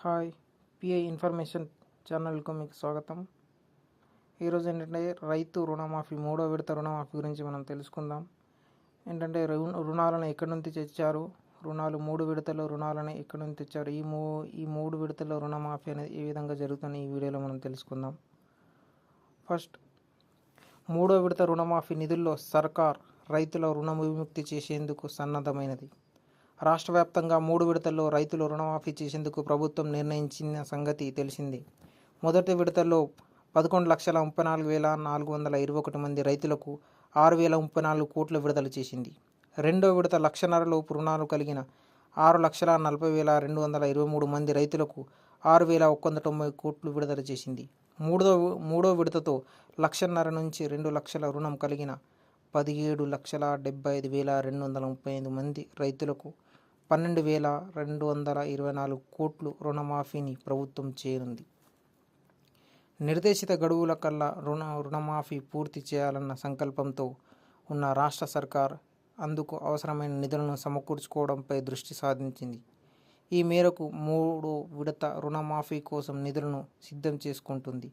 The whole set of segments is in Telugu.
హాయ్, పిఐ ఇన్ఫర్మేషన్ ఛానల్కు మీకు స్వాగతం. ఈరోజు ఏంటంటే రైతు రుణమాఫీ మూడో విడత రుణమాఫీ గురించి మనం తెలుసుకుందాం. ఏంటంటే రుణాలను ఎక్కడి నుంచి తెచ్చారు, మూడు విడతల్లో రుణాలను ఎక్కడి నుంచి తెచ్చారు, ఈ మూడు విడతల్లో రుణమాఫీ అనేది ఏ విధంగా జరుగుతుంది ఈ వీడియోలో మనం తెలుసుకుందాం. ఫస్ట్, మూడో విడత రుణమాఫీ నిధుల్లో సర్కార్ రైతుల రుణ విముక్తి చేసేందుకు సన్నద్ధమైనది. రాష్ట్ర వ్యాప్తంగా మూడు విడతల్లో రైతులు రుణమాఫీ చేసేందుకు ప్రభుత్వం నిర్ణయించిన సంగతి తెలిసింది. మొదటి విడతలో 11,34,421 మంది రైతులకు 6,034 కోట్లు విడుదల చేసింది. రెండో విడత 1,50,000 లోపు రుణాలు కలిగిన 6,40,223 మంది రైతులకు 6,190 కోట్లు విడుదల చేసింది. మూడో విడతతో 1,50,000 నుంచి 2 లక్షల రుణం కలిగిన 17,75,235 మంది రైతులకు 12,224 కోట్లు రుణమాఫీని ప్రభుత్వం చేయనుంది. నిర్దేశిత గడువుల కల్లా రుణమాఫీ పూర్తి చేయాలన్న సంకల్పంతో ఉన్న రాష్ట్ర సర్కార్ అందుకు అవసరమైన నిధులను సమకూర్చుకోవడంపై దృష్టి సాధించింది. ఈ మేరకు మూడో విడత రుణమాఫీ కోసం నిధులను సిద్ధం చేసుకుంటుంది.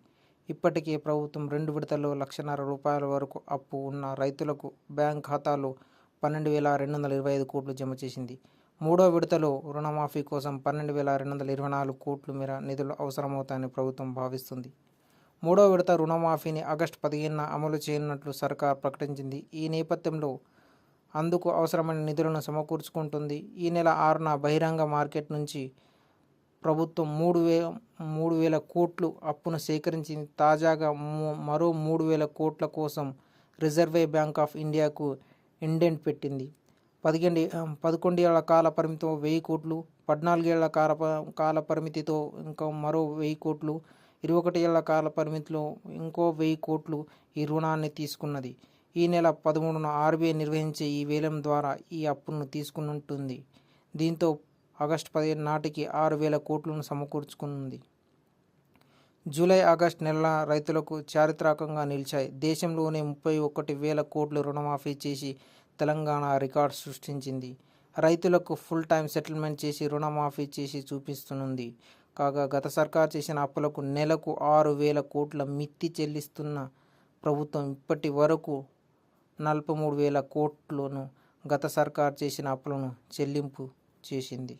ఇప్పటికే ప్రభుత్వం 2 విడతల్లో 1,50,000 రూపాయల వరకు అప్పు ఉన్న రైతులకు బ్యాంక్ ఖాతాలో 12,225 కోట్లు జమ చేసింది. మూడో విడతలో రుణమాఫీ కోసం 12,224 కోట్ల మేర నిధులు అవసరమవుతాయని ప్రభుత్వం భావిస్తుంది. మూడో విడత రుణమాఫీని ఆగస్టు 15న అమలు చేయనున్నట్లు సర్కార్ ప్రకటించింది. ఈ నేపథ్యంలో అందుకు అవసరమైన నిధులను సమకూర్చుకుంటుంది. ఈ నెల 6న బహిరంగ మార్కెట్ నుంచి ప్రభుత్వం 3,000 కోట్లు అప్పును సేకరించింది. తాజాగా మరో 3,000 కోట్ల కోసం రిజర్వ్ బ్యాంక్ ఆఫ్ ఇండియాకు ఇండెంట్ పెట్టింది. 11 ఏళ్ల కాల పరిమితితో 1,000 కోట్లు, 14 ఏళ్ల కాల పరిమితితో ఇంకో మరో 1,000 కోట్లు, 21 ఏళ్ల కాల పరిమితిలో ఇంకో 1,000 కోట్లు ఈ రుణాన్ని తీసుకున్నది. ఈ నెల 13న ఆర్బీఐ నిర్వహించే ఈ వేలం ద్వారా ఈ అప్పును తీసుకున్నట్టుంది. దీంతో ఆగస్టు 15 నాటికి 6,000 కోట్లను సమకూర్చుకున్నది. జూలై, ఆగస్టు నెలల రైతులకు చారిత్రాత్మకంగా నిలిచాయి. దేశంలోనే 31,000 కోట్లు రుణమాఫీ చేసి తెలంగాణ రికార్డు సృష్టించింది. రైతులకు ఫుల్ టైం సెటిల్మెంట్ చేసి రుణమాఫీ చేసి చూపిస్తున్నది. కాగా గత సర్కార్ చేసిన అప్పులకు నెలకు 6,000 కోట్ల మిత్తి చెల్లిస్తున్న ప్రభుత్వం ఇప్పటి వరకు 43,000 కోట్లను గత సర్కార్ చేసిన అప్పులను చెల్లింపు చేసింది.